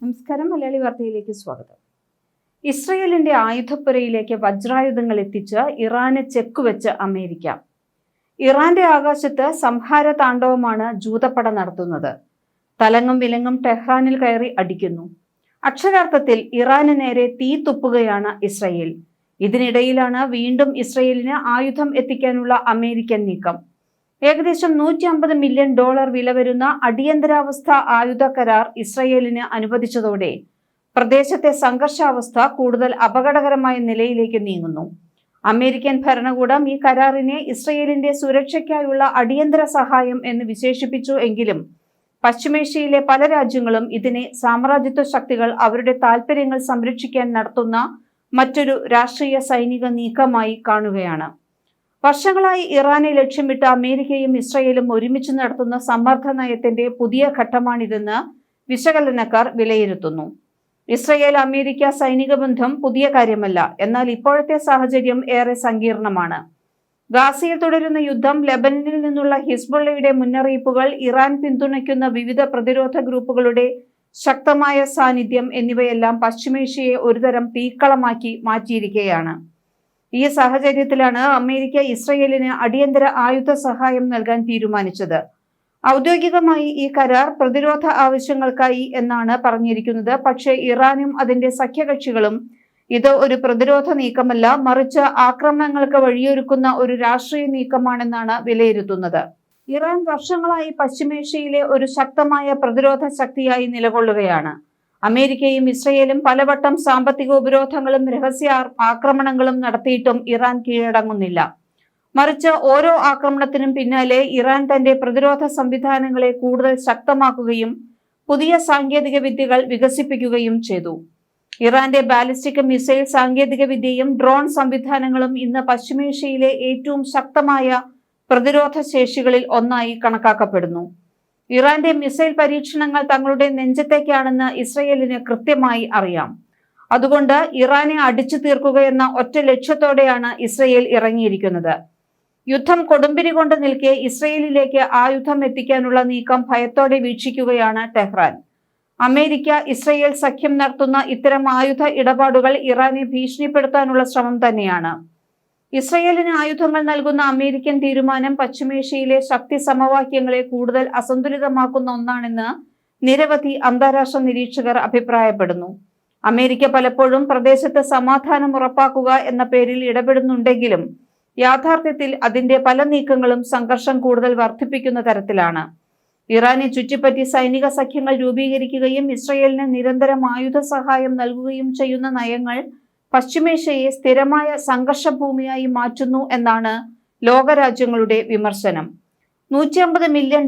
നമസ്കാരം. മലയാളി വാർത്തയിലേക്ക് സ്വാഗതം. ഇസ്രയേലിന്റെ ആയുധപ്പുരയിലേക്ക് വജ്രായുധങ്ങൾ എത്തിച്ച് ഇറാന് ചെക്കുവെച്ച് അമേരിക്ക. ഇറാന്റെ ആകാശത്ത് സംഹാര താണ്ഡവമാണ് ജൂതപ്പട നടത്തുന്നത്. തലങ്ങും വിലങ്ങും ടെഹ്റാനിൽ കയറി അടിക്കുന്നു. അക്ഷരാർത്ഥത്തിൽ ഇറാന് നേരെ തീ തുപ്പുകയാണ് ഇസ്രയേൽ. ഇതിനിടയിലാണ് വീണ്ടും ഇസ്രയേലിന് ആയുധം എത്തിക്കാനുള്ള അമേരിക്കൻ നീക്കം. ഏകദേശം $150 മില്യൺ വില വരുന്ന അടിയന്തരാവസ്ഥ ആയുധ കരാർ ഇസ്രയേലിന് അനുവദിച്ചതോടെ പ്രദേശത്തെ സംഘർഷാവസ്ഥ കൂടുതൽ അപകടകരമായ നിലയിലേക്ക് നീങ്ങുന്നു. അമേരിക്കൻ ഭരണകൂടം ഈ കരാറിനെ ഇസ്രയേലിന്റെ സുരക്ഷയ്ക്കായുള്ള അടിയന്തര സഹായം എന്ന് വിശേഷിപ്പിച്ചു എങ്കിലും പശ്ചിമേഷ്യയിലെ പല രാജ്യങ്ങളും ഇതിനെ സാമ്രാജ്യത്വ ശക്തികൾ അവരുടെ താൽപര്യങ്ങൾ സംരക്ഷിക്കാൻ നടത്തുന്ന മറ്റൊരു രാഷ്ട്രീയ സൈനിക നീക്കമായി കാണുകയാണ്. വർഷങ്ങളായി ഇറാനെ ലക്ഷ്യമിട്ട് അമേരിക്കയും ഇസ്രയേലും ഒരുമിച്ച് നടത്തുന്ന സമ്മർദ്ദ നയത്തിന്റെ പുതിയ ഘട്ടമാണിതെന്ന് വിശകലനക്കാർ വിലയിരുത്തുന്നു. ഇസ്രയേൽ അമേരിക്ക സൈനിക ബന്ധം പുതിയ കാര്യമല്ല. എന്നാൽ ഇപ്പോഴത്തെ സാഹചര്യം ഏറെ സങ്കീർണമാണ്. ഗാസയിൽ തുടരുന്ന യുദ്ധം, ലെബനനിൽ നിന്നുള്ള ഹിസ്ബുള്ളയുടെ മുന്നറിയിപ്പുകൾ, ഇറാൻ പിന്തുണയ്ക്കുന്ന വിവിധ പ്രതിരോധ ഗ്രൂപ്പുകളുടെ ശക്തമായ സാന്നിധ്യം എന്നിവയെല്ലാം പശ്ചിമേഷ്യയെ ഒരുതരം തീക്കളമാക്കി മാറ്റിയിരിക്കുകയാണ്. ഈ സാഹചര്യത്തിലാണ് അമേരിക്ക ഇസ്രയേലിന് അടിയന്തര ആയുധ സഹായം നൽകാൻ തീരുമാനിച്ചത്. ഔദ്യോഗികമായി ഈ കരാർ പ്രതിരോധ ആവശ്യങ്ങൾക്കായി എന്നാണ് പറഞ്ഞിരിക്കുന്നത്. പക്ഷേ ഇറാനും അതിന്റെ സഖ്യകക്ഷികളും ഇത് ഒരു പ്രതിരോധ നീക്കമല്ല, മറിച്ച് ആക്രമണങ്ങൾക്ക് വഴിയൊരുക്കുന്ന ഒരു രാഷ്ട്രീയ നീക്കമാണെന്നാണ് വിലയിരുത്തുന്നത്. ഇറാൻ വർഷങ്ങളായി പശ്ചിമേഷ്യയിലെ ഒരു ശക്തമായ പ്രതിരോധ ശക്തിയായി നിലകൊള്ളുകയാണ്. അമേരിക്കയും ഇസ്രയേലും പലവട്ടം സാമ്പത്തിക ഉപരോധങ്ങളും രഹസ്യ ആക്രമണങ്ങളും നടത്തിയിട്ടും ഇറാൻ കീഴടങ്ങുന്നില്ല. മറിച്ച് ഓരോ ആക്രമണത്തിനും പിന്നാലെ ഇറാൻ തന്റെ പ്രതിരോധ സംവിധാനങ്ങളെ കൂടുതൽ ശക്തമാക്കുകയും പുതിയ സാങ്കേതിക വിദ്യകൾ വികസിപ്പിക്കുകയും ചെയ്തു. ഇറാന്റെ ബാലിസ്റ്റിക് മിസൈൽ സാങ്കേതിക വിദ്യയും ഡ്രോൺ സംവിധാനങ്ങളും ഇന്ന് പശ്ചിമേഷ്യയിലെ ഏറ്റവും ശക്തമായ പ്രതിരോധ ശേഷികളിൽ ഒന്നായി കണക്കാക്കപ്പെടുന്നു. ഇറാന്റെ മിസൈൽ പരീക്ഷണങ്ങൾ തങ്ങളുടെ നെഞ്ചത്തേക്കാണെന്ന് ഇസ്രയേലിന് കൃത്യമായി അറിയാം. അതുകൊണ്ട് ഇറാനെ അടിച്ചു തീർക്കുകയെന്ന ഒറ്റ ലക്ഷ്യത്തോടെയാണ് ഇസ്രയേൽ ഇറങ്ങിയിരിക്കുന്നത്. യുദ്ധം കൊടുമ്പിരി കൊണ്ട് നിൽക്കെ ഇസ്രയേലിലേക്ക് ആയുധം എത്തിക്കാനുള്ള നീക്കം ഭയത്തോടെ വീക്ഷിക്കുകയാണ് ടെഹ്റാൻ. അമേരിക്ക ഇസ്രയേൽ സഖ്യം നടത്തുന്ന ഇത്തരം ആയുധ ഇടപാടുകൾ ഇറാനെ ഭീഷണിപ്പെടുത്താനുള്ള ശ്രമം തന്നെയാണ്. ഇസ്രയേലിന് ആയുധങ്ങൾ നൽകുന്ന അമേരിക്കൻ തീരുമാനം പശ്ചിമേഷ്യയിലെ ശക്തി സമവാക്യങ്ങളെ കൂടുതൽ അസന്തുലിതമാക്കുന്ന ഒന്നാണെന്ന് നിരവധി അന്താരാഷ്ട്ര നിരീക്ഷകർ അഭിപ്രായപ്പെടുന്നു. അമേരിക്ക പലപ്പോഴും പ്രദേശത്ത് സമാധാനം ഉറപ്പാക്കുക എന്ന പേരിൽ ഇടപെടുന്നുണ്ടെങ്കിലും യാഥാർത്ഥ്യത്തിൽ അതിന്റെ പല നീക്കങ്ങളും സംഘർഷം കൂടുതൽ വർദ്ധിപ്പിക്കുന്ന തരത്തിലാണ്. ഇറാനെ ചുറ്റിപ്പറ്റി സൈനിക സഖ്യങ്ങൾ രൂപീകരിക്കുകയും ഇസ്രയേലിന് നിരന്തരം ആയുധ സഹായം നൽകുകയും ചെയ്യുന്ന നയങ്ങൾ പശ്ചിമേഷ്യയെ സ്ഥിരമായ സംഘർഷഭൂമിയായി മാറ്റുന്നു എന്നാണ് ലോകരാജ്യങ്ങളുടെ വിമർശനം. $150 മില്യൺ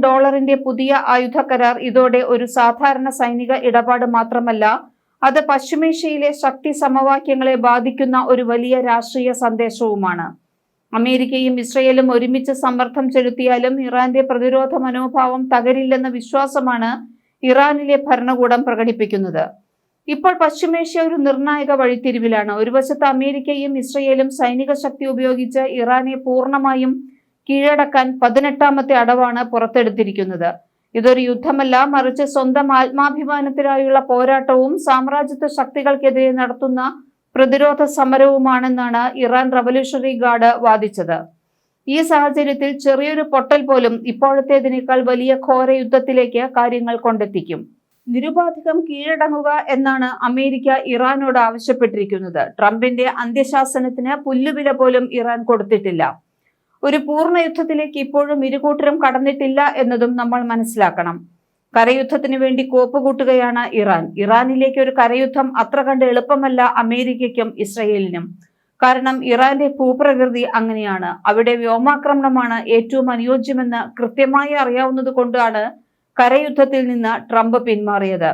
പുതിയ ആയുധ കരാർ ഇതോടെ ഒരു സാധാരണ സൈനിക ഇടപാട് മാത്രമല്ല, അത് പശ്ചിമേഷ്യയിലെ ശക്തി സമവാക്യങ്ങളെ ബാധിക്കുന്ന ഒരു വലിയ രാഷ്ട്രീയ സന്ദേശവുമാണ്. അമേരിക്കയും ഇസ്രയേലും ഒരുമിച്ച് സമ്മർദ്ദം ചെലുത്തിയാലും ഇറാന്റെ പ്രതിരോധ മനോഭാവം തകരില്ലെന്ന വിശ്വാസമാണ് ഇറാനിലെ ഭരണകൂടം പ്രകടിപ്പിക്കുന്നത്. ഇപ്പോൾ പശ്ചിമേഷ്യ ഒരു നിർണായക വഴിത്തിരിവിലാണ്. ഒരു വശത്ത് അമേരിക്കയും ഇസ്രയേലും സൈനിക ശക്തി ഉപയോഗിച്ച് ഇറാനെ പൂർണ്ണമായും കീഴടക്കാൻ 18ാമത്തെ അടവാണ് പുറത്തെടുത്തിരിക്കുന്നത്. ഇതൊരു യുദ്ധമല്ല, മറിച്ച് സ്വന്തം ആത്മാഭിമാനത്തിനായുള്ള പോരാട്ടവും സാമ്രാജ്യത്വ ശക്തികൾക്കെതിരെ നടത്തുന്ന പ്രതിരോധ സമരവുമാണെന്നാണ് ഇറാൻ റവല്യൂഷണറി ഗാർഡ് വാദിച്ചത്. ഈ സാഹചര്യത്തിൽ ചെറിയൊരു പൊട്ടൽ പോലും ഇപ്പോഴത്തേതിനേക്കാൾ വലിയ ഘോര യുദ്ധത്തിലേക്ക് കാര്യങ്ങൾ കൊണ്ടെത്തിക്കും. നിരുപാധികം കീഴടങ്ങുക എന്നാണ് അമേരിക്ക ഇറാനോട് ആവശ്യപ്പെട്ടിരിക്കുന്നത്. ട്രംപിന്റെ അന്ത്യശാസനത്തിന് പുല്ലുവില പോലും ഇറാൻ കൊടുത്തിട്ടില്ല. ഒരു പൂർണ്ണ യുദ്ധത്തിലേക്ക് ഇപ്പോഴും ഇരുകൂട്ടരും കടന്നിട്ടില്ല എന്നതും നമ്മൾ മനസ്സിലാക്കണം. കരയുദ്ധത്തിന് വേണ്ടി കോപ്പുകൂട്ടുകയാണ് ഇറാൻ. ഇറാനിലേക്ക് ഒരു കരയുദ്ധം അത്ര കണ്ട് എളുപ്പമല്ല അമേരിക്കയ്ക്കും ഇസ്രയേലിനും. കാരണം ഇറാന്റെ ഭൂപ്രകൃതി അങ്ങനെയാണ്. അവിടെ വ്യോമാക്രമണമാണ് ഏറ്റവും അനുയോജ്യമെന്ന് കൃത്യമായി അറിയാവുന്നത് കൊണ്ടാണ് കരയുദ്ധത്തിൽ നിന്ന് ട്രംപ് പിന്മാറിയത്.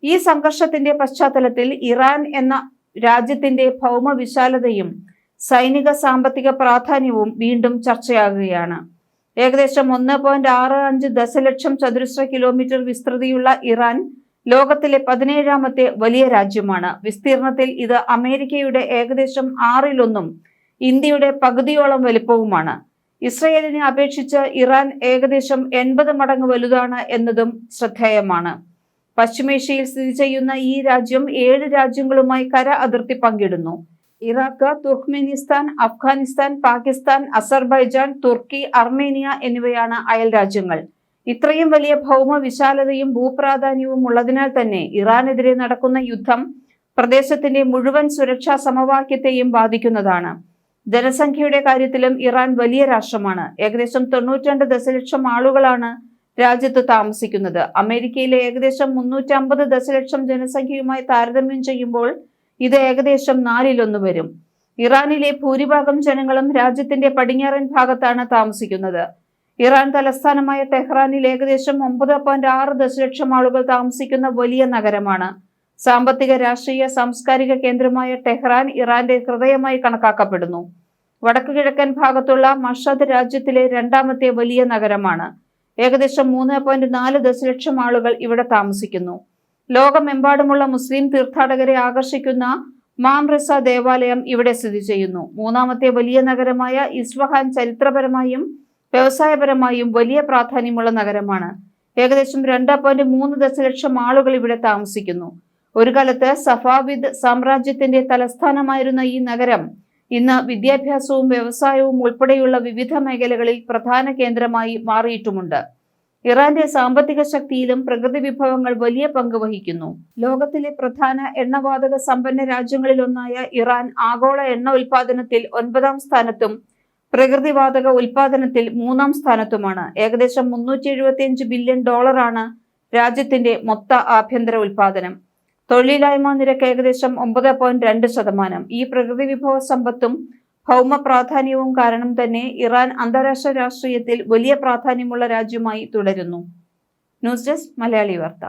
ഈ സംഘർഷത്തിന്റെ പശ്ചാത്തലത്തിൽ ഇറാൻ എന്ന രാജ്യത്തിന്റെ ഭൗമ വിശാലതയും സൈനിക സാമ്പത്തിക പ്രാധാന്യവും വീണ്ടും ചർച്ചയാകുകയാണ്. ഏകദേശം 1.65 ദശലക്ഷം ചതുരശ്ര കിലോമീറ്റർ വിസ്തൃതിയുള്ള ഇറാൻ ലോകത്തിലെ 17ാമത്തെ വലിയ രാജ്യമാണ്. വിസ്തീർണത്തിൽ ഇത് അമേരിക്കയുടെ ഏകദേശം 1/6, ഇന്ത്യയുടെ പകുതിയോളം വലിപ്പവുമാണ്. ഇസ്രയേലിനെ അപേക്ഷിച്ച് ഇറാൻ ഏകദേശം 80 മടങ്ങ് വലുതാണ് എന്നതും ശ്രദ്ധേയമാണ്. പശ്ചിമേഷ്യയിൽ സ്ഥിതി ചെയ്യുന്ന ഈ രാജ്യം 7 രാജ്യങ്ങളുമായി കര അതിർത്തി പങ്കിടുന്നു. ഇറാഖ്, തുർക്ക്മെനിസ്ഥാൻ, അഫ്ഗാനിസ്ഥാൻ, പാകിസ്ഥാൻ, അസർബൈജാൻ, തുർക്കി, അർമേനിയ എന്നിവയാണ് അയൽ രാജ്യങ്ങൾ. ഇത്രയും വലിയ ഭൗമ വിശാലതയും ഭൂപ്രാധാന്യവും ഉള്ളതിനാൽ തന്നെ ഇറാനെതിരെ നടക്കുന്ന യുദ്ധം പ്രദേശത്തിന്റെ മുഴുവൻ സുരക്ഷാ സമവാക്യത്തെയും ബാധിക്കുന്നതാണ്. ജനസംഖ്യയുടെ കാര്യത്തിലും ഇറാൻ വലിയ രാഷ്ട്രമാണ്. ഏകദേശം 92 ദശലക്ഷം ആളുകളാണ് രാജ്യത്ത് താമസിക്കുന്നത്. അമേരിക്കയിലെ ഏകദേശം 350 ദശലക്ഷം ജനസംഖ്യയുമായി താരതമ്യം ചെയ്യുമ്പോൾ ഇത് ഏകദേശം 4-1 വരും. ഇറാനിലെ ഭൂരിഭാഗം ജനങ്ങളും രാജ്യത്തിന്റെ പടിഞ്ഞാറൻ ഭാഗത്താണ് താമസിക്കുന്നത്. ഇറാൻ തലസ്ഥാനമായ ടെഹ്റാനിൽ ഏകദേശം 9.6 ദശലക്ഷം ആളുകൾ താമസിക്കുന്ന വലിയ നഗരമാണ്. സാമ്പത്തിക, രാഷ്ട്രീയ, സാംസ്കാരിക കേന്ദ്രമായ ടെഹ്റാൻ ഇറാന്റെ ഹൃദയമായി കണക്കാക്കപ്പെടുന്നു. വടക്കു കിഴക്കൻ ഭാഗത്തുള്ള മഷദ് രാജ്യത്തിലെ 2ാമത്തെ വലിയ നഗരമാണ്. ഏകദേശം 3.4 ദശലക്ഷം ആളുകൾ ഇവിടെ താമസിക്കുന്നു. ലോകമെമ്പാടുമുള്ള മുസ്ലിം തീർത്ഥാടകരെ ആകർഷിക്കുന്ന മാംറിസ ദേവാലയം ഇവിടെ സ്ഥിതി ചെയ്യുന്നു. 3ാമത്തെ വലിയ നഗരമായ ഇസ്ഫഹാൻ ചരിത്രപരമായും വ്യവസായപരമായും വലിയ പ്രാധാന്യമുള്ള നഗരമാണ്. ഏകദേശം 2.3 ദശലക്ഷം ആളുകൾ ഇവിടെ താമസിക്കുന്നു. ഒരു കാലത്ത് സഫാവിദ് സാമ്രാജ്യത്തിന്റെ തലസ്ഥാനമായിരുന്ന ഈ നഗരം ഇന്ന് വിദ്യാഭ്യാസവും വ്യവസായവും ഉൾപ്പെടെയുള്ള വിവിധ മേഖലകളിൽ പ്രധാന കേന്ദ്രമായി മാറിയിട്ടുമുണ്ട്. ഇറാന്റെ സാമ്പത്തിക ശക്തിയിലും പ്രകൃതി വിഭവങ്ങൾ വലിയ പങ്ക് വഹിക്കുന്നു. ലോകത്തിലെ പ്രധാന എണ്ണവാതക സമ്പന്ന രാജ്യങ്ങളിലൊന്നായ ഇറാൻ ആഗോള എണ്ണ ഉൽപാദനത്തിൽ 9ാം സ്ഥാനത്തും പ്രകൃതിവാതക ഉൽപാദനത്തിൽ 3ാം സ്ഥാനത്തുമാണ്. ഏകദേശം $375 ബില്യൺ രാജ്യത്തിന്റെ മൊത്ത ആഭ്യന്തര ഉൽപാദനം. തൊഴിലില്ലായ്മ നിരക്ക് ഏകദേശം 9.2%. ഈ പ്രകൃതി വിഭവ സമ്പത്തും ഭൗമ പ്രാധാന്യവും കാരണം തന്നെ ഇറാൻ അന്താരാഷ്ട്ര രാഷ്ട്രീയത്തിൽ വലിയ പ്രാധാന്യമുള്ള രാജ്യമായി തുടരുന്നു. ന്യൂസ് ഡെസ്ക് മലയാളി വാർത്ത.